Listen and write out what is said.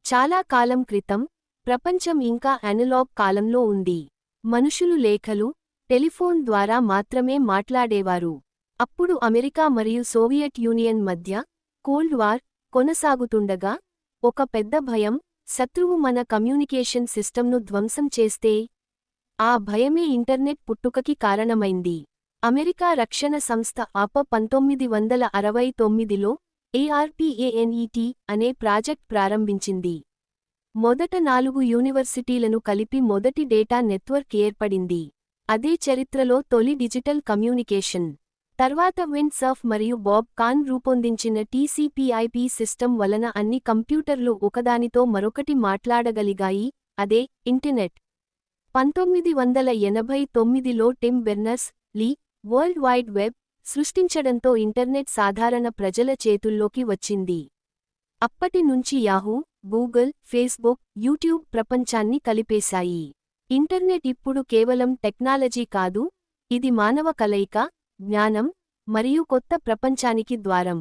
చాలా కాలం క్రితం ప్రపంచం ఇంకా అనలాగ్ కాలంలో ఉంది. మనుషులు లేఖలు, టెలిఫోన్ ద్వారా మాత్రమే మాట్లాడేవారు. అప్పుడు అమెరికా మరియు సోవియట్ యూనియన్ మధ్య కోల్డ్ వార్ కొనసాగుతుండగా, ఒక పెద్ద భయం, శత్రువు మన కమ్యూనికేషన్ సిస్టమ్ను ధ్వంసం చేస్తే? ఆ భయమే ఇంటర్నెట్ పుట్టుకకి కారణమైంది. అమెరికా రక్షణ సంస్థ ARPA 1969లో ARPANET అనే ప్రాజెక్ట్ ప్రారంభించింది. మొదట 4 యూనివర్సిటీలను కలిపి మొదటి డేటా నెట్వర్క్ ఏర్పడింది. అదే చరిత్రలో తొలి డిజిటల్ కమ్యూనికేషన్. తర్వాత విండ్ సర్ఫ్ మరియు బాబ్ కాన్ రూపొందించిన TCP/IP సిస్టమ్ వలన అన్ని కంప్యూటర్లు ఒకదానితో మరొకటి మాట్లాడగలిగాయి, అదే ఇంటర్నెట్. 1989లో Tim Berners-Lee World Wide Web సృష్టించడంతో ఇంటర్నెట్ సాధారణ ప్రజల చేతుల్లోకి వచ్చింది. అప్పటి నుంచి యాహూ, గూగుల్, ఫేస్బుక్, యూట్యూబ్ ప్రపంచాన్ని కలిపేశాయి. ఇంటర్నెట్ ఇప్పుడు కేవలం టెక్నాలజీ కాదు, ఇది మానవ కలయిక, జ్ఞానం, మరియు కొత్త ప్రపంచానికి ద్వారం.